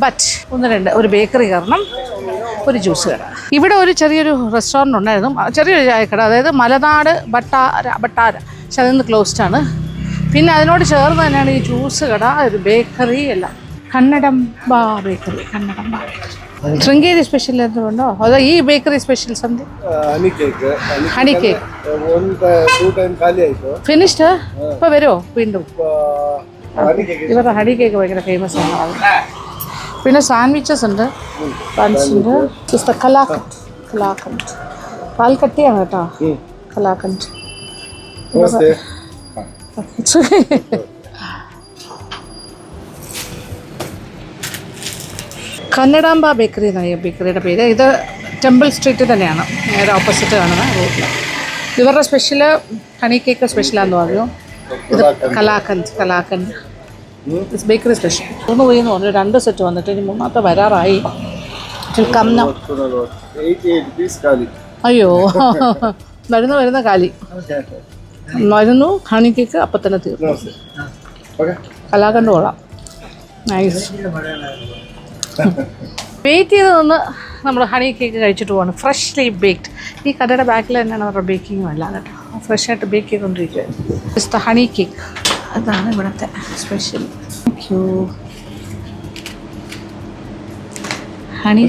ബട്ട് 1-2 ഒരു ബേക്കറി കയറണം, ഒരു ജ്യൂസ് കട. ഇവിടെ ഒരു ചെറിയൊരു റെസ്റ്റോറൻറ്റ് ഉണ്ടായിരുന്നു, ചെറിയൊരു ചായക്കട, അതായത് മലനാട് ബട്ടാര, പക്ഷെ അതിന്ന് ക്ലോസ്ഡ് ആണ്. പിന്നെ അതിനോട് ചേർന്ന് തന്നെയാണ് ഈ ജ്യൂസ് കട, ഒരു ബേക്കറി എല്ലാം. കന്നഡംബ ബേക്കറി. ശൃംഗേരി സ്പെഷ്യൽ എന്തുകൊണ്ടോ അതോ ഈ bakery special something? Honey cake finished. ഇപ്പോൾ വരുമോ വീണ്ടും? ഇവരുടെ ഹണി കേക്ക് ഭയങ്കര ഫേമസ് ആണ്. പിന്നെ സാൻഡ്വിച്ചസ് ഉണ്ട്, ബൺസുണ്ട്. കലാക്കണ്ട് പാൽക്കട്ടിയാണ് കേട്ടോ, കലാക്കണ്ട്. കന്നഡാംബ ബേക്കറി എന്നാണ് ഈ ബേക്കറിയുടെ പേര്. ഇത് ടെമ്പിൾ സ്ട്രീറ്റിൽ തന്നെയാണ്, നേരെ ഓപ്പോസിറ്റ് കാണുന്ന റോഡിൽ. ഇവരുടെ സ്പെഷ്യൽ ഹണി കേക്ക് സ്പെഷ്യലാണെന്ന് പറഞ്ഞു. ഇത് കലാക്കന്ദ് ബേക്കറി സ്പെഷ്യൽ. 3 പോയി എന്ന് പറഞ്ഞു, 2 സെറ്റ് വന്നിട്ട് ഇനി 3ാമത്തെ വരാറായി. അയ്യോ വരുന്ന കാലി വരുന്നു. ഹണി കേക്ക് അപ്പം തന്നെ തീർന്നു. കലാക്കണ്ട് കൊള്ളാം, നൈസ്. വെയിറ്റ് ചെയ്ത് നിന്ന് നമ്മൾ ഹണി കേക്ക് കഴിച്ചിട്ട് പോവാണ്, ഫ്രഷ്ലി ബേക്ക്ഡ്. ഈ കടയുടെ ബാക്കിൽ തന്നെയാണ് അവരുടെ ബേക്കിങ്ങും എല്ലാം കേട്ടോ, ഫ്രഷായിട്ട് ബേക്ക് ചെയ്തുകൊണ്ടിരിക്കുക. ഹണി കേക്ക് അതാണ് ഇവിടുത്തെ സ്പെഷ്യൽ. Thank you. ഹണി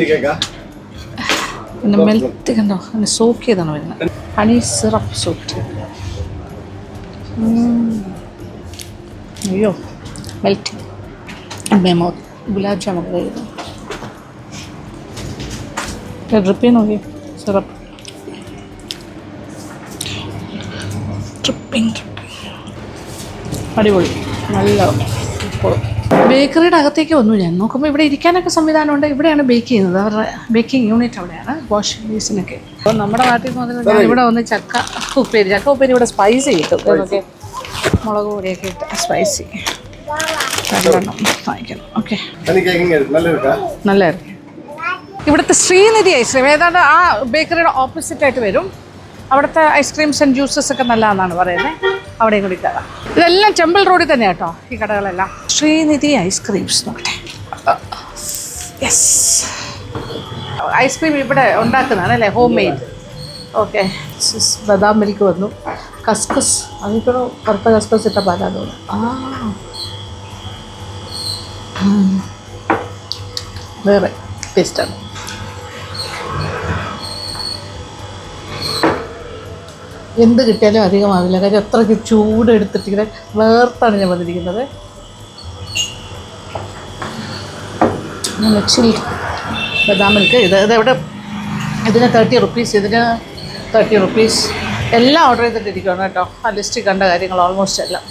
പിന്നെ മെൽറ്റ് കണ്ടോ, അങ്ങനെ സോക്ക് ചെയ്താണ് വരുന്നത്. Honey syrup soak. അയ്യോ മെൽറ്റ് മെമോ ഗുലാബ് ജാമൊക്കെ കഴിയുന്നു. ഡ്രിപ്പ് ചെയ്യുന്ന നോക്കി സിറപ്പ് ട്രിപ്പിംഗ് അടിപൊളി, നല്ല ബേക്കറിയുടെ അകത്തേക്ക് വന്നു. ഞാൻ നോക്കുമ്പോൾ ഇവിടെ ഇരിക്കാനൊക്കെ സംവിധാനമുണ്ട്. ഇവിടെയാണ് ബേക്ക് ചെയ്യുന്നത്, അവരുടെ ബേക്കിംഗ് യൂണിറ്റ് അവിടെയാണ്, വാഷിംഗ് ബേസിനൊക്കെ. അപ്പോൾ നമ്മുടെ നാട്ടിൽ നിന്ന് ഞാൻ ഇവിടെ വന്ന് ചക്ക ഉപ്പേരി ഇവിടെ സ്പൈസി കിട്ടും. അതൊക്കെ മുളക് പൊടിയൊക്കെ ഇട്ട് സ്പൈസി 2 വാങ്ങിക്കണം. ഓക്കെ, നല്ലായിരുന്നു. ഇവിടുത്തെ ശ്രീനിധി ഐസ്ക്രീം ഏതാണ്ട് ആ ബേക്കറിയുടെ ഓപ്പോസിറ്റായിട്ട് വരും. അവിടുത്തെ ഐസ്ക്രീംസ് ആൻഡ് ജ്യൂസസ് ഒക്കെ നല്ലതാണെന്നാണ് പറയുന്നത്. അവിടെയും കൂടി കയറാം. ഇതെല്ലാം ടെമ്പിൾ റോഡിൽ തന്നെയാണ് കേട്ടോ ഈ കടകളെല്ലാം. ശ്രീനിധി ഐസ്ക്രീംസ് നോക്കട്ടെ. യെസ്, ഐസ്ക്രീം ഇവിടെ ഉണ്ടാക്കുന്നതാണ് അല്ലേ, ഹോം മെയ്ഡ്. ഓക്കെ, ബദാം മിൽക്ക് വന്നു. കസ്കസ്, അതിപ്പോൾ കറുത്ത കസ്കസ് ഇട്ട പാലാന്ന് തോന്നുന്നു. വേറെ ടേസ്റ്റാണ്. എന്ത് കിട്ടിയാലും അധികമാവില്ല, കാര്യം അത്രയ്ക്ക് ചൂടെടുത്തിട്ടിങ്ങനെ വേർത്താണ് ഞാൻ വന്നിരിക്കുന്നത്. ചില്ലി ബദാം മിൽക്ക് ഇതെവിടെ, ഇതിന് 30 rupees, ഇതിന് 30 rupees. എല്ലാം ഓർഡർ ചെയ്തിട്ടിരിക്കുകയാണ് കേട്ടോ. ആ ലിസ്റ്റിൽ കണ്ട കാര്യങ്ങൾ ഓൾമോസ്റ്റ് എല്ലാം.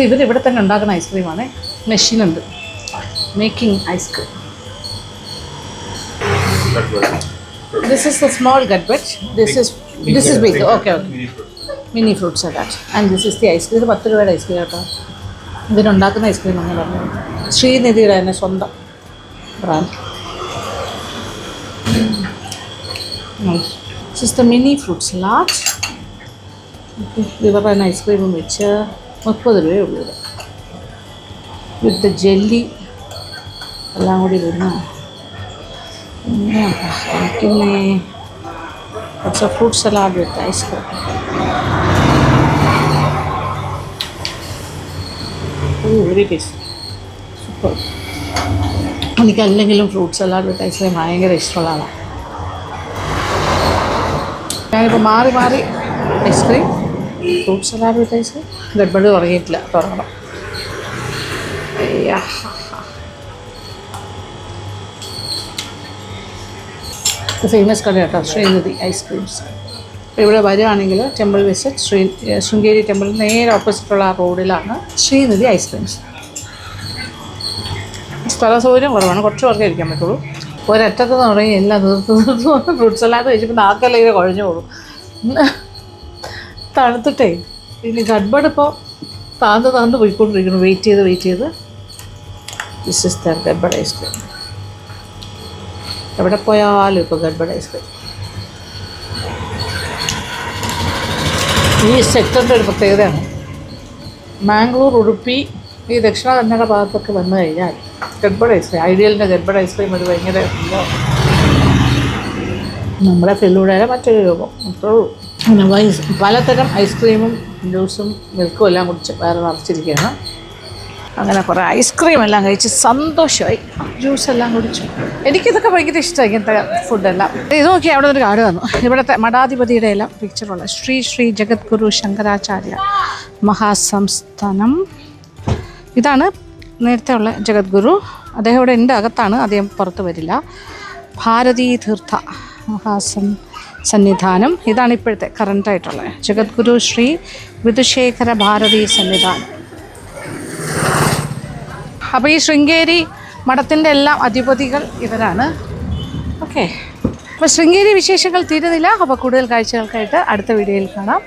ഇവരിവിടെ തന്നെ ഉണ്ടാക്കുന്ന ഐസ്ക്രീമാണ്. മെഷീനുണ്ട്, making ice cream. This is the small gudbet. This is big. Okay. Mini fruit salad. And this is the ice cream. 10 രൂപയുടെ ഐസ്ക്രീം കേട്ടോ. ഇതിനുണ്ടാക്കുന്ന ഐസ്ക്രീം എന്ന് പറഞ്ഞു. ശ്രീനിധിയുടെ തന്നെ സ്വന്തം brand. This is the mini fruit salad. ഇവരുടെ തന്നെ ഐസ്ക്രീമും വെച്ച് 30 രൂപയേ ഉള്ളൂ ഇത്. വിത്ത് ദ ജെല്ലി എല്ലാം കൂടി വരുന്ന പിന്നെ കുറച്ച് fruit salad with ice cream. Very tasty, super. എനിക്കല്ലെങ്കിലും ഫ്രൂട്ട് സലാഡ് വിത്ത് ഐസ്ക്രീം ഭയങ്കര ഇഷ്ടമുള്ള ആളാണ്. ഞാനിപ്പോൾ മാറി ice cream, fruit salad with ice cream. Gadbad തുടങ്ങിയിട്ടില്ല, തുടങ്ങണം. ഫേമസ് കട കേട്ടോ, ശ്രീനിധി ഐസ്ക്രീംസ്. ഇവിടെ വരികയാണെങ്കിൽ ടെമ്പിൾ വിസിറ്റ് ശൃംഗേരി ടെമ്പിളിന് നേരെ ഓപ്പോസിറ്റുള്ള ആ റോഡിലാണ് ശ്രീനിധി ഐസ്ക്രീംസ്. സ്ഥല സൗകര്യം കുറവാണ്, കുറച്ച് പേർക്ക് കഴിക്കാൻ പറ്റുള്ളൂ. ഒരറ്റത്ത് തുടങ്ങി എല്ലാം തീർത്ത് ഫ്രൂട്ട് സലാഡ് കഴിച്ചപ്പോൾ നാക്കെല്ലാം ഇങ്ങനെ കുഴഞ്ഞു പോകും തണുത്തിട്ടേ. ഇനി ഗഡ്ബഡ് ഇപ്പോൾ താന്ന് പോയിക്കൊണ്ടിരിക്കുന്നു, വെയിറ്റ് ചെയ്ത്. This is the Gadbad ice cream. എവിടെ പോയാലും ഇപ്പോൾ ഗഡ്ബഡ് ഐസ്ക്രീം. ഈ സെക്ടറിൻ്റെ ഒരു പ്രത്യേകതയാണ്. മാംഗ്ലൂർ, ഉടുപ്പി, ഈ ദക്ഷിണ കന്നഡ ഭാഗത്തൊക്കെ വന്നു കഴിഞ്ഞാൽ ഗഡ്ബഡ് ഐസ്ക്രീം, ഐഡിയലിൻ്റെ ഗഡ്ബഡ് ഐസ്ക്രീം അത് ഭയങ്കര നമ്മുടെ ഫെല്ലൂടയുടെ മറ്റൊരു രൂപം. അപ്പോൾ പിന്നെ പലതരം ഐസ്ക്രീമും ജ്യൂസും മിൽക്കും എല്ലാം കുടിച്ച് വേറെ നിറച്ചിരിക്കുകയാണ്. അങ്ങനെ കുറേ ഐസ്ക്രീം എല്ലാം കഴിച്ച് സന്തോഷമായി. ജ്യൂസെല്ലാം കുടിച്ചു. എനിക്കിതൊക്കെ ഭയങ്കര ഇഷ്ടമായി, ഇങ്ങനത്തെ ഫുഡെല്ലാം. ഇത് നോക്കി അവിടെ ഒരു കാർഡ് വന്നു. ഇവിടുത്തെ മഠാധിപതിയുടെ എല്ലാം പിക്ചറുള്ള ശ്രീ ജഗദ്ഗുരു ശങ്കരാചാര്യ മഹാസംസ്ഥാനം. ഇതാണ് നേരത്തെ ഉള്ള ജഗദ്ഗുരു. അദ്ദേഹം ഇവിടെ ഉണ്ട്, അകത്താണ്, അദ്ദേഹം പുറത്ത് വരില്ല. ഭാരതീ തീർത്ഥ സന്നിധാനം. ഇതാണ് ഇപ്പോഴത്തെ കറൻറ്റായിട്ടുള്ള ജഗദ്ഗുരു ശ്രീ വിധുശേഖര ഭാരതീ സന്നിധാനം. അപ്പോൾ ഈ ശൃംഗേരി മഠത്തിൻ്റെ എല്ലാം അധിപതികൾ ഇവരാണ്. ഓക്കെ, അപ്പോൾ ശൃംഗേരി വിശേഷങ്ങൾ തീരുന്നില്ല. അപ്പോൾ കൂടുതൽ കാഴ്ചകൾക്കായിട്ട് അടുത്ത വീഡിയോയിൽ കാണാം.